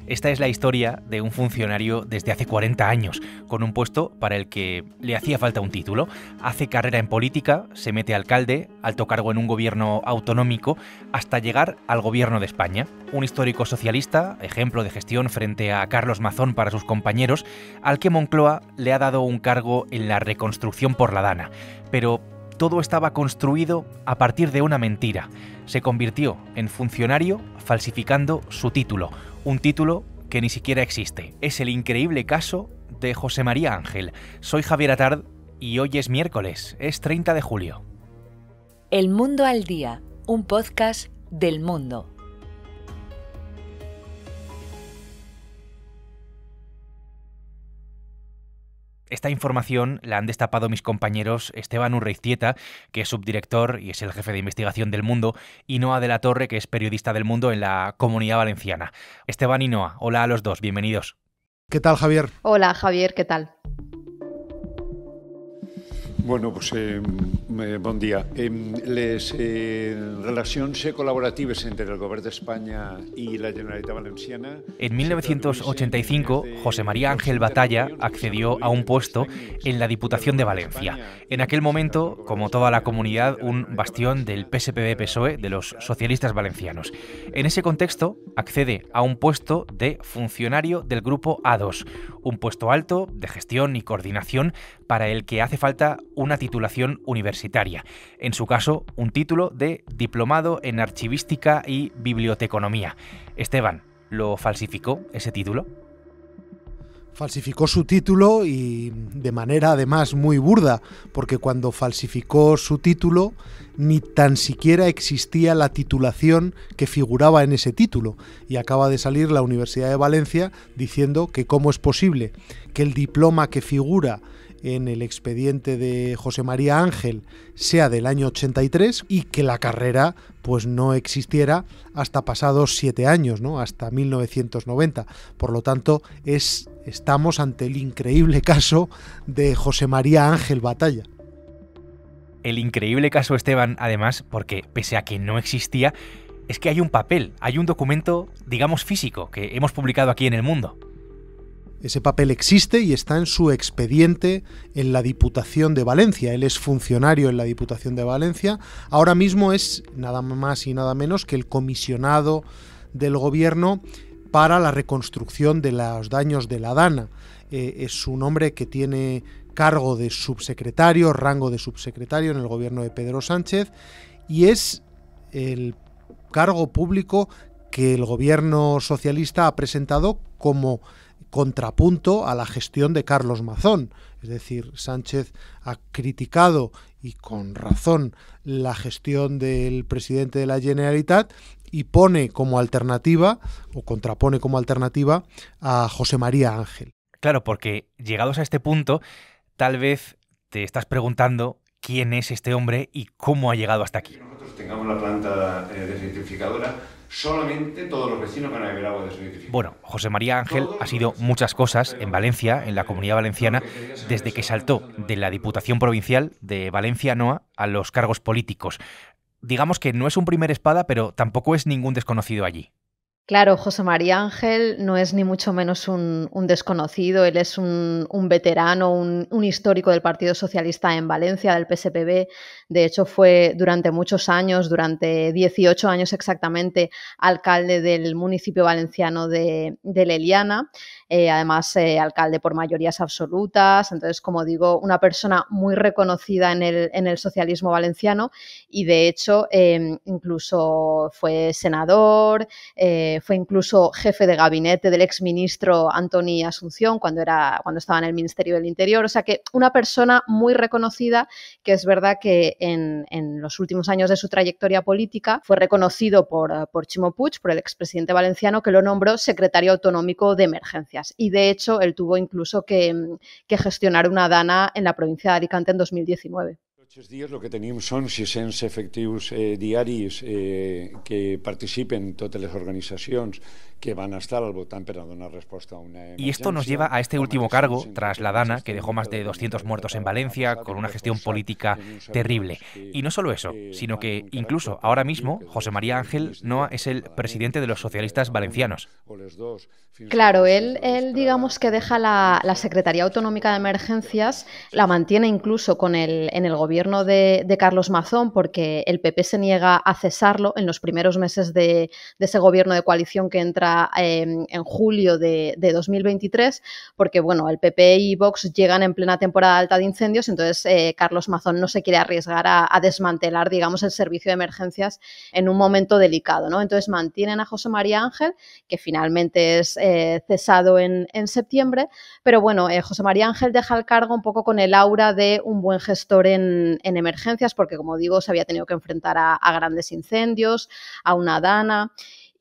Esta es la historia de un funcionario desde hace 40 años, con un puesto para el que le hacía falta un título. Hace carrera en política, se mete alcalde, alto cargo en un gobierno autonómico, hasta llegar al gobierno de España. Un histórico socialista, ejemplo de gestión frente a Carlos Mazón para sus compañeros, al que Moncloa le ha dado un cargo en la reconstrucción por la Dana. Pero todo estaba construido a partir de una mentira. Se convirtió en funcionario falsificando su título, un título que ni siquiera existe. Es el increíble caso de José María Ángel. Soy Javier Atard y hoy es miércoles, es 30 de julio. El Mundo al Día, un podcast del Mundo. Esta información la han destapado mis compañeros Esteban Urreiztieta, que es subdirector y es el jefe de investigación del Mundo, y Noa de la Torre, que es periodista del Mundo en la Comunidad Valenciana. Esteban y Noa, hola a los dos, bienvenidos. ¿Qué tal, Javier? Hola, Javier, ¿qué tal? Bueno, pues bon dia. Les relacions col·laboratives entre el Govern d'Espanya i la Generalitat Valenciana... En 1985, José María Ángel Batalla accedió a un puesto en la Diputación de Valencia. En aquel momento, como toda la comunidad, un bastión del PSPV-PSOE, de los socialistas valencianos. En ese contexto, accede a un puesto de funcionario del Grupo A2, un puesto alto de gestión y coordinación para el que hace falta una titulación universitaria. En su caso, un título de diplomado en archivística y biblioteconomía. Esteban, ¿lo falsificó ese título? Falsificó su título y de manera además muy burda, porque cuando falsificó su título ni tan siquiera existía la titulación que figuraba en ese título, y acaba de salir la Universidad de Valencia diciendo que cómo es posible que el diploma que figura en el expediente de José María Ángel sea del año 83 y que la carrera pues no existiera hasta pasados 7 años, ¿no? Hasta 1990. Por lo tanto, estamos ante el increíble caso de José María Ángel Batalla. El increíble caso, Esteban, además, porque pese a que no existía, es que hay un papel, hay un documento, digamos, físico, que hemos publicado aquí en El Mundo. Ese papel existe y está en su expediente en la Diputación de Valencia. Él es funcionario en la Diputación de Valencia. Ahora mismo es nada más y nada menos que el comisionado del gobierno para la reconstrucción de los daños de la Dana. Es un hombre que tiene cargo de subsecretario, rango de subsecretario en el gobierno de Pedro Sánchez, y es el cargo público que el gobierno socialista ha presentado como contrapunto a la gestión de Carlos Mazón. Es decir, Sánchez ha criticado, y con razón, la gestión del presidente de la Generalitat y pone como alternativa, o contrapone como alternativa, a José María Ángel. Claro, porque llegados a este punto, tal vez te estás preguntando quién es este hombre y cómo ha llegado hasta aquí. Que nosotros tengamos la planta desnitrificadora, solamente todos los vecinos van a beber agua desnitrificada. Bueno, José María Ángel ha sido muchas cosas en Valencia, en la Comunidad Valenciana, desde que saltó de la Diputación Provincial de Valencia Noa a los cargos políticos. Digamos que no es un primer espada, pero tampoco es ningún desconocido allí. Claro, José María Ángel no es ni mucho menos un desconocido, él es un veterano, un histórico del Partido Socialista en Valencia, del PSPV. De hecho, fue durante muchos años, durante 18 años exactamente, alcalde del municipio valenciano de L'Eliana, además alcalde por mayorías absolutas. Entonces, como digo, una persona muy reconocida en el socialismo valenciano, y de hecho incluso fue senador, fue incluso jefe de gabinete del exministro Antoni Asunción cuando estaba en el Ministerio del Interior. O sea que una persona muy reconocida, que es verdad que en los últimos años de su trayectoria política fue reconocido por Ximo Puig, por el expresidente valenciano, que lo nombró secretario autonómico de emergencias. Y de hecho él tuvo incluso que gestionar una Dana en la provincia de Alicante en 2019. Aquests dies el que tenim són 600 efectius diaris que participen totes les organizacions que van a estar al voltant per a donar respuesta a una emergencia. Y esto nos lleva a este último cargo, tras la Dana, que dejó más de 200 muertos en Valencia, con una gestión política terrible. Y no solo eso, sino que incluso ahora mismo José María Ángel Noa es el presidente de los socialistas valencianos. Claro, él digamos que deja la Secretaría Autonómica de Emergencias, la mantiene incluso en el gobierno de Carlos Mazón, porque el PP se niega a cesarlo en los primeros meses de ese gobierno de coalición que entra en julio de 2023, porque bueno, el PP y Vox llegan en plena temporada alta de incendios, entonces Carlos Mazón no se quiere arriesgar a desmantelar, digamos, el servicio de emergencias en un momento delicado, ¿no? Entonces mantienen a José María Ángel, que finalmente es cesado en septiembre, pero bueno, José María Ángel deja el cargo un poco con el aura de un buen gestor en emergencias, porque como digo, se había tenido que enfrentar a grandes incendios, a una Dana,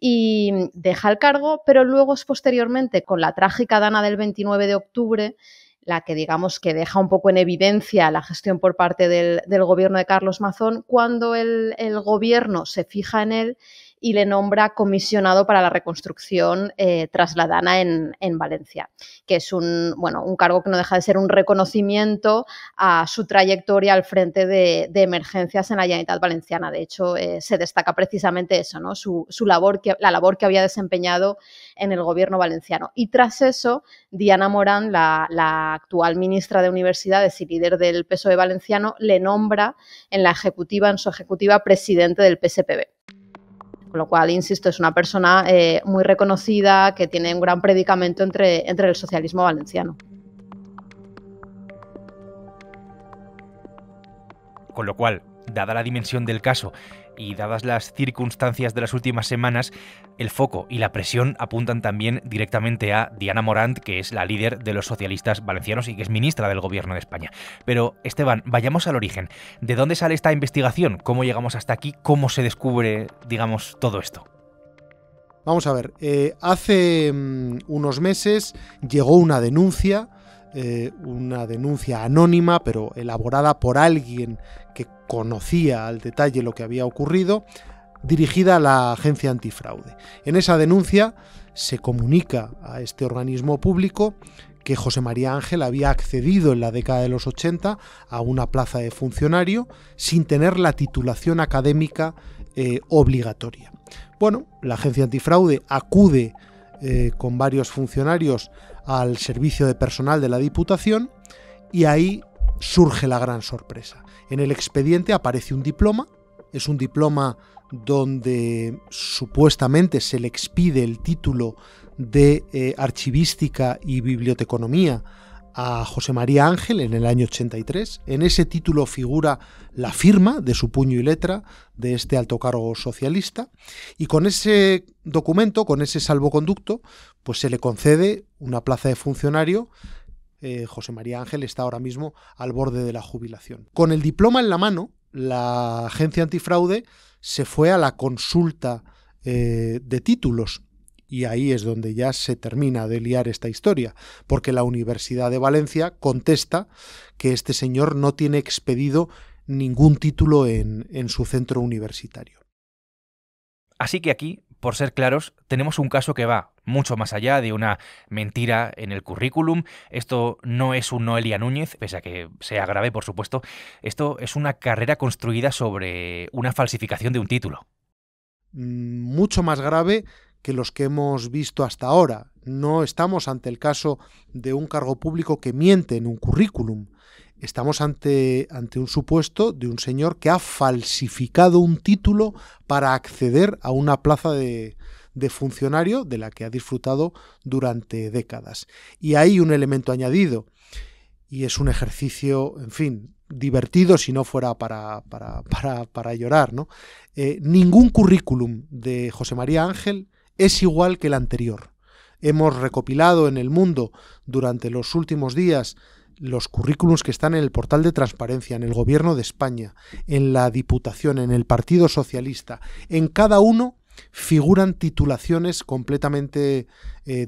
y deja el cargo, pero luego es posteriormente, con la trágica Dana del 29 de octubre, la que digamos que deja un poco en evidencia la gestión por parte del gobierno de Carlos Mazón, cuando el gobierno se fija en él y le nombra comisionado para la reconstrucción tras la Dana en Valencia, que es un cargo que no deja de ser un reconocimiento a su trayectoria al frente de emergencias en la Generalitat Valenciana. De hecho, se destaca precisamente eso, ¿no? La labor que había desempeñado en el gobierno valenciano. Y tras eso, Diana Morant, la actual ministra de Universidades y líder del PSOE valenciano, le nombra en su ejecutiva presidente del PSPB. Con lo cual, insisto, es una persona muy reconocida, que tiene un gran predicamento entre el socialismo valenciano. Con lo cual, dada la dimensión del caso y dadas las circunstancias de las últimas semanas, el foco y la presión apuntan también directamente a Diana Morant, que es la líder de los socialistas valencianos y que es ministra del Gobierno de España. Pero, Esteban, vayamos al origen. ¿De dónde sale esta investigación? ¿Cómo llegamos hasta aquí? ¿Cómo se descubre, digamos, todo esto? Vamos a ver, hace unos meses llegó una denuncia anónima, pero elaborada por alguien que conocía al detalle lo que había ocurrido, dirigida a la Agencia Antifraude. En esa denuncia se comunica a este organismo público que José María Ángel había accedido en la década de los 80 a una plaza de funcionario sin tener la titulación académica obligatoria. Bueno, la Agencia Antifraude acude con varios funcionarios al servicio de personal de la Diputación y ahí surge la gran sorpresa. En el expediente aparece un diploma, es un diploma donde supuestamente se le expide el título de archivística y biblioteconomía a José María Ángel en el año 83. En ese título figura la firma de su puño y letra de este alto cargo socialista, y con ese documento, con ese salvoconducto, pues se le concede una plaza de funcionario. José María Ángel está ahora mismo al borde de la jubilación. Con el diploma en la mano, la Agencia Antifraude se fue a la consulta de títulos. Y ahí es donde ya se termina de liar esta historia, porque la Universidad de Valencia contesta que este señor no tiene expedido ningún título en su centro universitario. Así que aquí, por ser claros, tenemos un caso que va mucho más allá de una mentira en el currículum. Esto no es un Noelia Núñez, pese a que sea grave, por supuesto. Esto es una carrera construida sobre una falsificación de un título. Mucho más grave que los que hemos visto hasta ahora. No estamos ante el caso de un cargo público que miente en un currículum. Estamos ante un supuesto de un señor que ha falsificado un título para acceder a una plaza de funcionario de la que ha disfrutado durante décadas. Y hay un elemento añadido, y es un ejercicio, en fin, divertido si no fuera para llorar, ¿no? Ningún currículum de José María Ángel es igual que el anterior. Hemos recopilado en El Mundo durante los últimos días los currículums que están en el portal de transparencia, en el Gobierno de España, en la Diputación, en el Partido Socialista. En cada uno figuran titulaciones completamente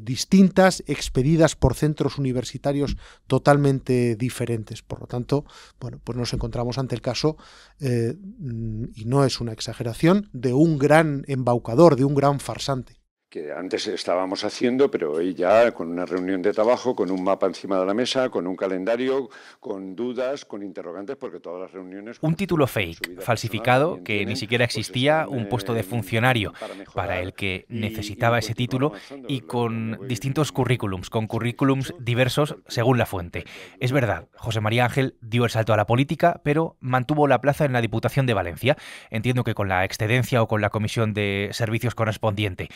distintas, expedidas por centros universitarios totalmente diferentes. Por lo tanto, bueno, pues nos encontramos ante el caso, y no es una exageración, de un gran embaucador, de un gran farsante. Que antes estábamos haciendo, pero hoy ya con una reunión de trabajo, con un mapa encima de la mesa, con un calendario, con dudas, con interrogantes, porque todas las reuniones... Un título fake, falsificado, que ni siquiera existía, un puesto de funcionario para el que necesitaba ese título y con distintos currículums, con currículums diversos según la fuente. Es verdad, José María Ángel dio el salto a la política, pero mantuvo la plaza en la Diputación de Valencia. Entiendo que con la excedencia o con la comisión de servicios correspondiente.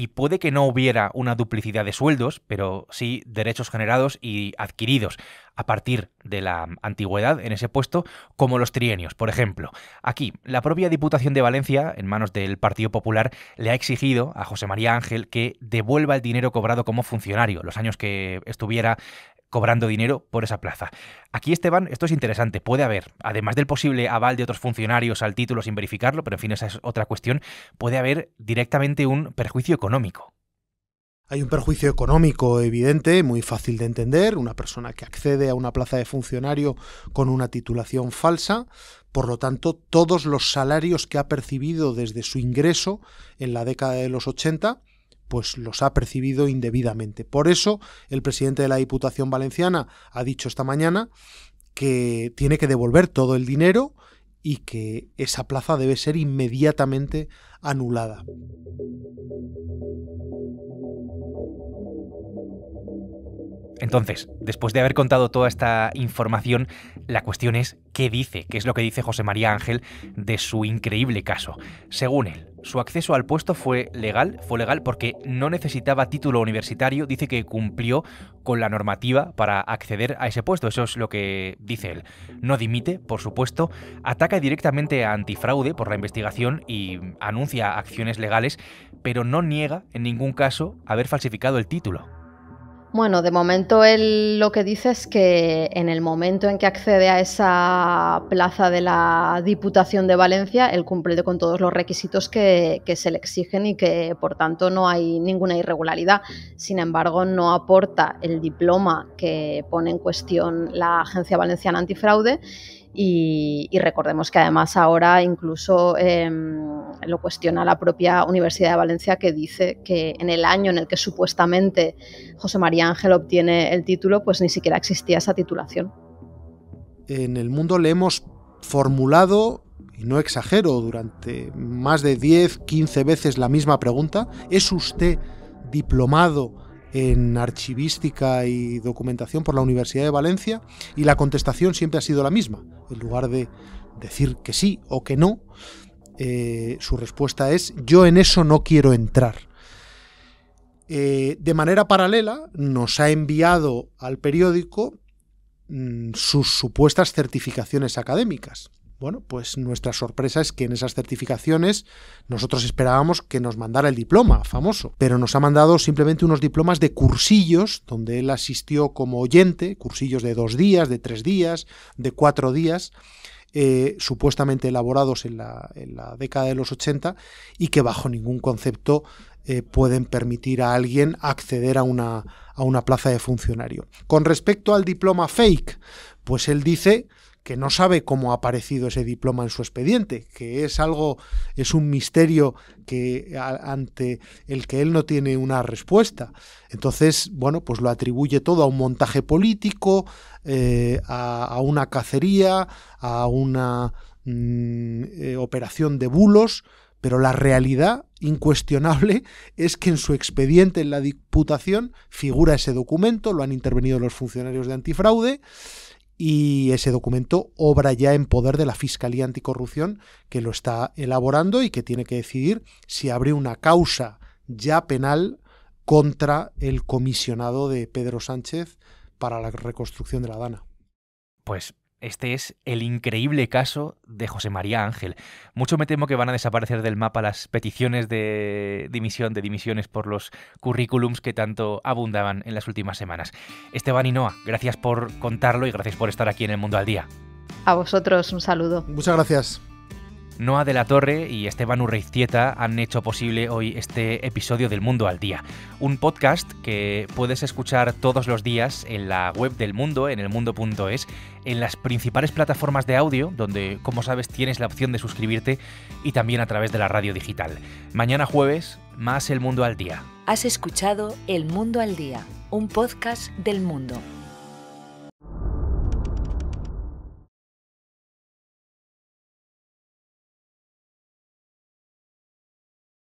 Y puede que no hubiera una duplicidad de sueldos, pero sí derechos generados y adquiridos a partir de la antigüedad en ese puesto, como los trienios, por ejemplo. Aquí, la propia Diputación de Valencia, en manos del Partido Popular, le ha exigido a José María Ángel que devuelva el dinero cobrado como funcionario, los años que estuviera cobrando dinero por esa plaza. Aquí, Esteban, esto es interesante. Puede haber, además del posible aval de otros funcionarios al título sin verificarlo, pero en fin, esa es otra cuestión, puede haber directamente un perjuicio económico. Hay un perjuicio económico evidente, muy fácil de entender. Una persona que accede a una plaza de funcionario con una titulación falsa, por lo tanto, todos los salarios que ha percibido desde su ingreso en la década de los 80, pues los ha percibido indebidamente. Por eso, el presidente de la Diputación Valenciana ha dicho esta mañana que tiene que devolver todo el dinero y que esa plaza debe ser inmediatamente anulada. Entonces, después de haber contado toda esta información, la cuestión es ¿qué dice? ¿Qué es lo que dice José María Ángel de su increíble caso? Según él, su acceso al puesto fue legal porque no necesitaba título universitario, dice que cumplió con la normativa para acceder a ese puesto, eso es lo que dice él. No dimite, por supuesto, ataca directamente a Antifraude por la investigación y anuncia acciones legales, pero no niega en ningún caso haber falsificado el título. Bueno, de momento él lo que dice es que en el momento en que accede a esa plaza de la Diputación de Valencia, él cumple con todos los requisitos que se le exigen y que, por tanto, no hay ninguna irregularidad. Sin embargo, no aporta el diploma que pone en cuestión la Agencia Valenciana Antifraude y recordemos que además ahora incluso lo cuestiona la propia Universidad de Valencia, que dice que en el año en el que supuestamente José María Ángel obtiene el título, pues ni siquiera existía esa titulación. En El Mundo le hemos formulado, y no exagero, durante más de 10, 15 veces la misma pregunta: ¿es usted diplomado en archivística y documentación por la Universidad de Valencia? Y la contestación siempre ha sido la misma. En lugar de decir que sí o que no, su respuesta es: yo en eso no quiero entrar. De manera paralela nos ha enviado al periódico sus supuestas certificaciones académicas. Bueno, pues nuestra sorpresa es que en esas certificaciones nosotros esperábamos que nos mandara el diploma famoso, pero nos ha mandado simplemente unos diplomas de cursillos donde él asistió como oyente, cursillos de 2 días, de 3 días, de 4 días, supuestamente elaborados en la década de los 80 y que bajo ningún concepto pueden permitir a alguien acceder a una plaza de funcionario. Con respecto al diploma fake, pues él dice que no sabe cómo ha aparecido ese diploma en su expediente, que es un misterio ante el que él no tiene una respuesta. Entonces, bueno, pues lo atribuye todo a un montaje político, a una cacería, a una operación de bulos, pero la realidad incuestionable es que en su expediente en la Diputación figura ese documento, lo han intervenido los funcionarios de Antifraude, y ese documento obra ya en poder de la Fiscalía Anticorrupción, que lo está elaborando y que tiene que decidir si abre una causa ya penal contra el comisionado de Pedro Sánchez para la reconstrucción de la Dana. Pues este es el increíble caso de José María Ángel. Mucho me temo que van a desaparecer del mapa las peticiones de dimisiones por los currículums que tanto abundaban en las últimas semanas. Esteban y Noa, gracias por contarlo y gracias por estar aquí en El Mundo al Día. A vosotros un saludo. Muchas gracias. Noa de la Torre y Esteban Urreiztieta han hecho posible hoy este episodio del Mundo al Día, un podcast que puedes escuchar todos los días en la web del Mundo, en elmundo.es, en las principales plataformas de audio, donde, como sabes, tienes la opción de suscribirte, y también a través de la radio digital. Mañana jueves, más El Mundo al Día. Has escuchado El Mundo al Día, un podcast del Mundo.